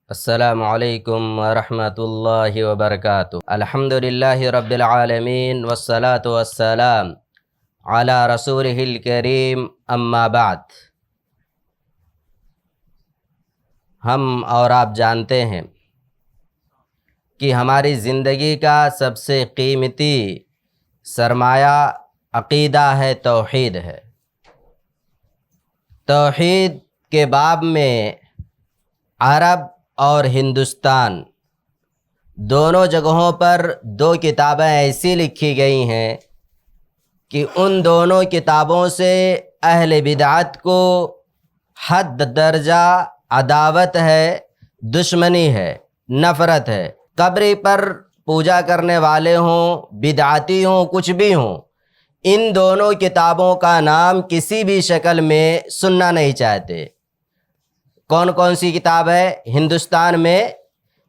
السلام علیکم ورحمۃ اللہ وبرکاتہ۔ الحمدللہ رب العالمین والصلاة والسلام علی رسولہ الکریم، اما بعد۔ ہم اور آپ جانتے ہیں کہ ہماری زندگی کا سب سے قیمتی سرمایہ عقیدہ ہے، توحید ہے۔ توحید کے باب میں عرب اور ہندوستان دونوں جگہوں پر دو کتابیں ایسی لکھی گئی ہیں کہ ان دونوں کتابوں سے اہل بدعت کو حد درجہ عداوت ہے، دشمنی ہے، نفرت ہے۔ قبر پر پوجا کرنے والے ہوں، بدعتی ہوں، کچھ بھی ہوں، ان دونوں کتابوں کا نام کسی بھی شکل میں سننا نہیں چاہتے۔ کون کون سی کتاب ہے؟ ہندوستان میں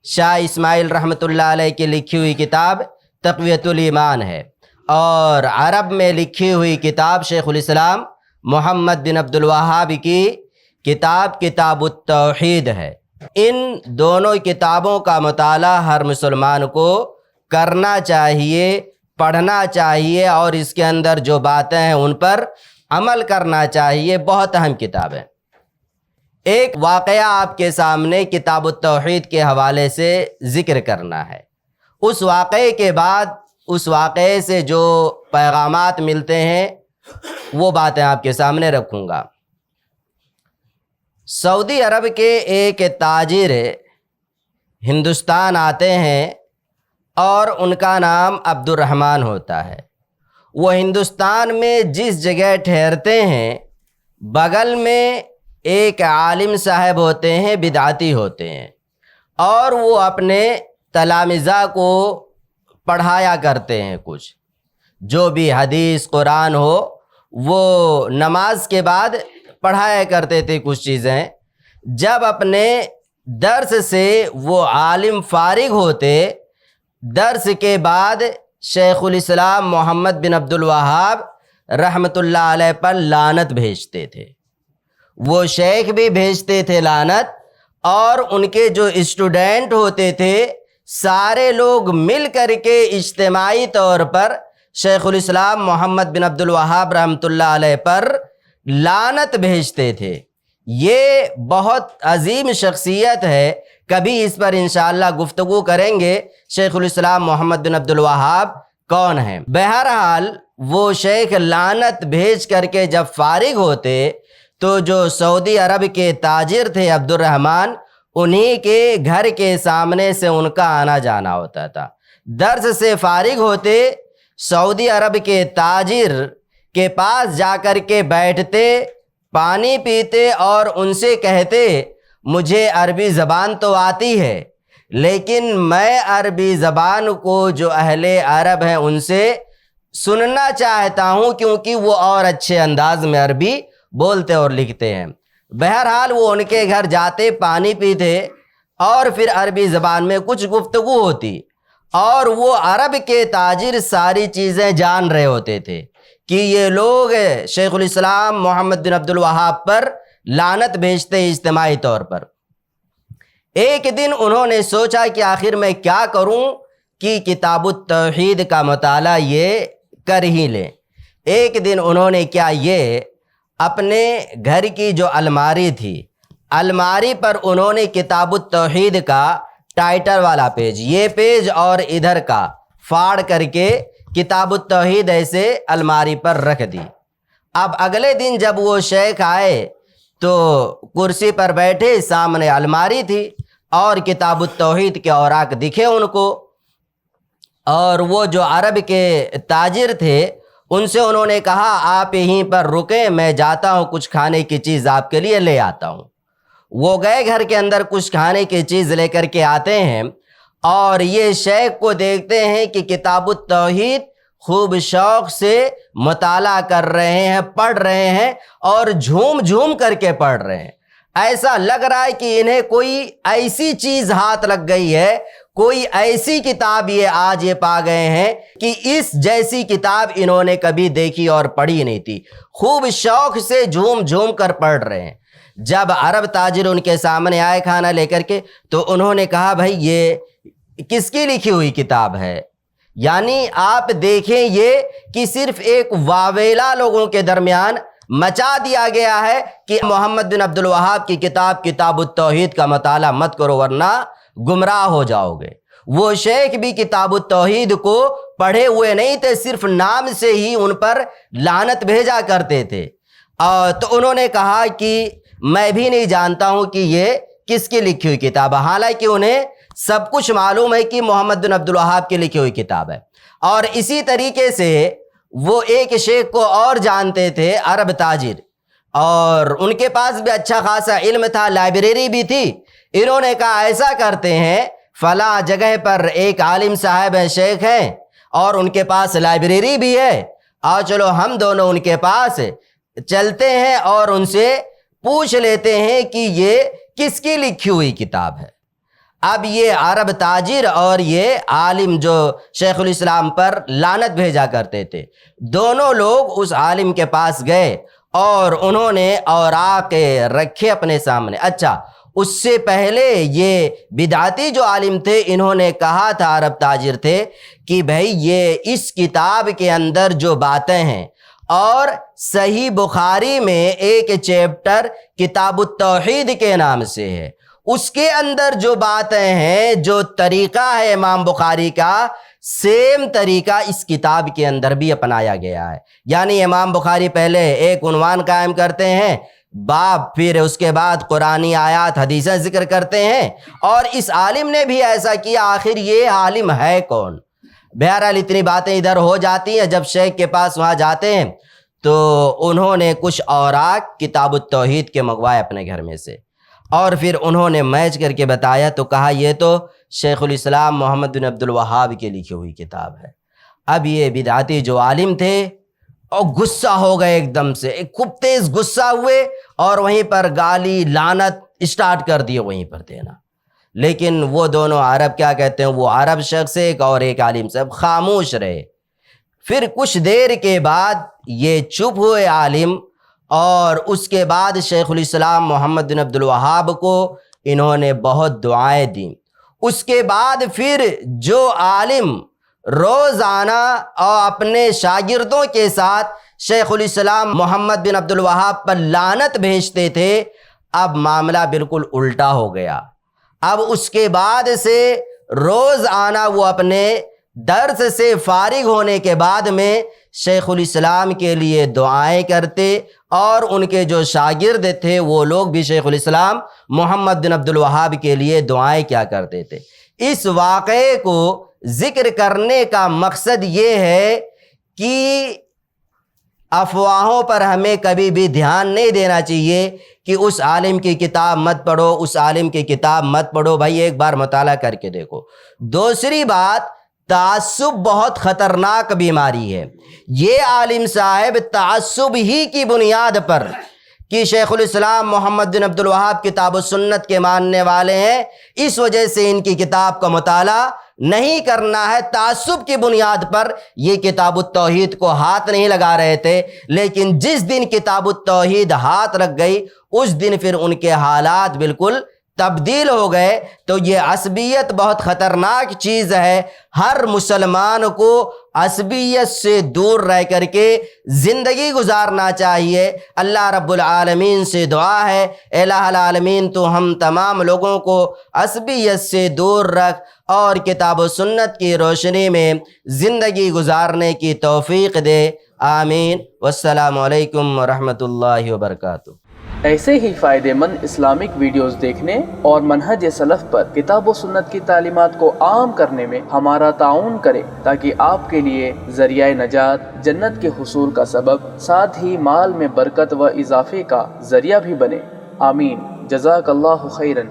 شاہ اسماعیل رحمۃ اللہ علیہ کی لکھی ہوئی کتاب تقویۃ الایمان ہے، اور عرب میں لکھی ہوئی کتاب شیخ الاسلام محمد بن عبد الوہاب کی کتاب کتاب التوحید ہے۔ ان دونوں کتابوں کا مطالعہ ہر مسلمان کو کرنا چاہیے، پڑھنا چاہیے، اور اس کے اندر جو باتیں ہیں ان پر عمل کرنا چاہیے۔ بہت اہم کتاب ہے۔ ایک واقعہ آپ کے سامنے کتاب التوحید کے حوالے سے ذکر کرنا ہے۔ اس واقعے کے بعد اس واقعے سے جو پیغامات ملتے ہیں وہ باتیں آپ کے سامنے رکھوں گا۔ سعودی عرب کے ایک تاجر ہندوستان آتے ہیں اور ان کا نام عبد الرحمن ہوتا ہے۔ وہ ہندوستان میں جس جگہ ٹھہرتے ہیں بغل میں ایک عالم صاحب ہوتے ہیں، بدعتی ہوتے ہیں، اور وہ اپنے تلامذہ کو پڑھایا کرتے ہیں۔ کچھ جو بھی حدیث قرآن ہو وہ نماز کے بعد پڑھایا کرتے تھے کچھ چیزیں۔ جب اپنے درس سے وہ عالم فارغ ہوتے، درس کے بعد شیخ الاسلام محمد بن عبد الوہاب رحمۃ اللہ علیہ پر لعنت بھیجتے تھے۔ وہ شیخ بھی بھیجتے تھے لعنت، اور ان کے جو اسٹوڈنٹ ہوتے تھے سارے لوگ مل کر کے اجتماعی طور پر شیخ الاسلام محمد بن عبد الوہاب رحمۃ اللہ علیہ پر لعنت بھیجتے تھے۔ یہ بہت عظیم شخصیت ہے، کبھی اس پر انشاءاللہ گفتگو کریں گے شیخ الاسلام محمد بن عبد الوہاب کون ہیں۔ بہرحال وہ شیخ لعنت بھیج کر کے جب فارغ ہوتے تو جو سعودی عرب کے تاجر تھے عبد الرحمن، انہی کے گھر کے سامنے سے ان کا آنا جانا ہوتا تھا۔ درس سے فارغ ہوتے، سعودی عرب کے تاجر کے پاس جا کر کے بیٹھتے، پانی پیتے اور ان سے کہتے مجھے عربی زبان تو آتی ہے، لیکن میں عربی زبان کو جو اہل عرب ہیں ان سے سننا چاہتا ہوں، کیونکہ وہ اور اچھے انداز میں عربی بولتے اور لکھتے ہیں۔ بہرحال وہ ان کے گھر جاتے، پانی پیتے، اور پھر عربی زبان میں کچھ گفتگو ہوتی، اور وہ عرب کے تاجر ساری چیزیں جان رہے ہوتے تھے کہ یہ لوگ شیخ الاسلام محمد بن عبد الوہاب پر لعنت بھیجتے اجتماعی طور پر۔ ایک دن انہوں نے سوچا کہ آخر میں کیا کروں کہ کتاب التوحید کا مطالعہ یہ کر ہی لیں۔ ایک دن انہوں نے کیا، یہ اپنے گھر کی جو الماری تھی، الماری پر انہوں نے کتاب التوحید کا ٹائٹل والا پیج، یہ پیج اور ادھر کا پھاڑ کر کے کتاب التوحید ایسے الماری پر رکھ دی۔ اب اگلے دن جب وہ شیخ آئے تو کرسی پر بیٹھے، سامنے الماری تھی اور کتاب التوحید کے اوراق دکھے ان کو، اور وہ جو عرب کے تاجر تھے ان سے انہوں نے کہا آپ یہیں پر رکیں، میں جاتا ہوں کچھ کھانے کی چیز آپ کے لیے لے آتا ہوں۔ وہ گئے گھر کے اندر، کچھ کھانے کی چیز لے کر کے آتے ہیں، اور یہ شیخ کو دیکھتے ہیں کہ کتاب التوحید خوب شوق سے مطالعہ کر رہے ہیں، پڑھ رہے ہیں، اور جھوم جھوم کر کے پڑھ رہے ہیں۔ ایسا لگ رہا ہے کہ انہیں کوئی ایسی چیز ہاتھ لگ گئی ہے، کوئی ایسی کتاب یہ آج یہ پا گئے ہیں کہ اس جیسی کتاب انہوں نے کبھی دیکھی اور پڑھی نہیں تھی، خوب شوق سے جھوم جھوم کر پڑھ رہے ہیں۔ جب عرب تاجر ان کے سامنے آئے کھانا لے کر کے تو انہوں نے کہا بھائی یہ کس کی لکھی ہوئی کتاب ہے؟ یعنی آپ دیکھیں یہ کہ صرف ایک واویلا لوگوں کے درمیان مچا دیا گیا ہے کہ محمد بن عبد الوہاب کی کتاب کتاب التوحید کا مطالعہ مت کرو ورنہ گمراہ ہو جاؤ گے۔ وہ شیخ بھی کتاب التوحید کو پڑھے ہوئے نہیں تھے، صرف نام سے ہی ان پر لعنت بھیجا کرتے تھے۔ تو انہوں نے کہا کہ میں بھی نہیں جانتا ہوں کہ یہ کس کی لکھی ہوئی کتاب ہے، حالانکہ انہیں سب کچھ معلوم ہے کہ محمد بن عبد الوہاب کی لکھی ہوئی کتاب ہے۔ اور اسی طریقے سے وہ ایک شیخ کو اور جانتے تھے، عرب تاجر، اور ان کے پاس بھی اچھا خاصا علم تھا، لائبریری بھی تھی۔ انہوں نے کہا ایسا کرتے ہیں فلاں جگہ پر ایک عالم صاحب ہیں، شیخ ہیں، اور ان کے پاس لائبریری بھی ہے، آؤ چلو ہم دونوں ان کے پاس چلتے ہیں اور ان سے پوچھ لیتے ہیں کہ یہ کس کی لکھی ہوئی کتاب ہے۔ اب یہ عرب تاجر اور یہ عالم جو شیخ الاسلام پر لعنت بھیجا کرتے تھے، دونوں لوگ اس عالم کے پاس گئے اور انہوں نے اوراق رکھے اپنے سامنے۔ اچھا، اس سے پہلے یہ بدعتی جو عالم تھے انہوں نے کہا تھا، عرب تاجر تھے، کہ بھائی یہ اس کتاب کے اندر جو باتیں ہیں، اور صحیح بخاری میں ایک چیپٹر کتاب التوحید کے نام سے ہے، اس کے اندر جو باتیں ہیں، جو طریقہ ہے امام بخاری کا، سیم طریقہ اس کتاب کے اندر بھی اپنایا گیا ہے۔ یعنی امام بخاری پہلے ایک عنوان قائم کرتے ہیں، باب، پھر اس کے بعد قرآنی آیات حدیثیں ذکر کرتے ہیں، اور اس عالم نے بھی ایسا کیا۔ آخر یہ عالم ہے کون؟ بہرحال اتنی باتیں ادھر ہو جاتی ہیں۔ جب شیخ کے پاس وہاں جاتے ہیں تو انہوں نے کچھ اوراق کتاب التوحید کے منگوائے اپنے گھر میں سے، اور پھر انہوں نے میچ کر کے بتایا تو کہا یہ تو شیخ الاسلام محمد بن عبد الوہاب کی لکھی ہوئی کتاب ہے۔ اب یہ بدعتی جو عالم تھے اور غصہ ہو گئے، ایک دم سے ایک خوب تیز غصہ ہوئے اور وہیں پر گالی لعنت اسٹارٹ کر دیے وہیں پر دینا۔ لیکن وہ دونوں عرب کیا کہتے ہیں، وہ عرب شخص ایک اور ایک عالم صاحب خاموش رہے۔ پھر کچھ دیر کے بعد یہ چپ ہوئے عالم، اور اس کے بعد شیخ الاسلام محمد بن عبد الوہاب کو انہوں نے بہت دعائیں دیں۔ اس کے بعد پھر جو عالم روزانہ اور اپنے شاگردوں کے ساتھ شیخ الاسلام محمد بن عبد الوہاب پر لعنت بھیجتے تھے، اب معاملہ بالکل الٹا ہو گیا۔ اب اس کے بعد سے روز آنا وہ اپنے درس سے فارغ ہونے کے بعد میں شیخ الاسلام کے لیے دعائیں کرتے، اور ان کے جو شاگرد تھے وہ لوگ بھی شیخ الاسلام محمد بن عبد الوہاب کے لیے دعائیں کیا کرتے تھے۔ اس واقعے کو ذکر کرنے کا مقصد یہ ہے کہ افواہوں پر ہمیں کبھی بھی دھیان نہیں دینا چاہیے کہ اس عالم کی کتاب مت پڑھو، اس عالم کی کتاب مت پڑھو۔ بھائی ایک بار مطالعہ کر کے دیکھو۔ دوسری بات، تعصب بہت خطرناک بیماری ہے۔ یہ عالم صاحب تعصب ہی کی بنیاد پر کہ شیخ الاسلام محمد بن عبد الوہاب کتاب و سنت کے ماننے والے ہیں، اس وجہ سے ان کی کتاب کا مطالعہ نہیں کرنا ہے، تعصب کی بنیاد پر یہ کتاب التوحید کو ہاتھ نہیں لگا رہے تھے۔ لیکن جس دن کتاب التوحید ہاتھ رکھ گئی اس دن پھر ان کے حالات بالکل تبدیل ہو گئے۔ تو یہ عصبیت بہت خطرناک چیز ہے۔ ہر مسلمان کو عصبیت سے دور رہ کر کے زندگی گزارنا چاہیے۔ اللہ رب العالمین سے دعا ہے، الہ العالمین تو ہم تمام لوگوں کو عصبیت سے دور رکھ اور کتاب و سنت کی روشنی میں زندگی گزارنے کی توفیق دے، آمین۔ والسلام علیکم ورحمۃ اللہ وبرکاتہ۔ ایسے ہی فائدہ مند اسلامک ویڈیوز دیکھنے اور منہج سلف پر کتاب و سنت کی تعلیمات کو عام کرنے میں ہمارا تعاون کریں، تاکہ آپ کے لیے ذریعہ نجات، جنت کے حصول کا سبب، ساتھ ہی مال میں برکت و اضافے کا ذریعہ بھی بنے، آمین۔ جزاک اللہ خیرن۔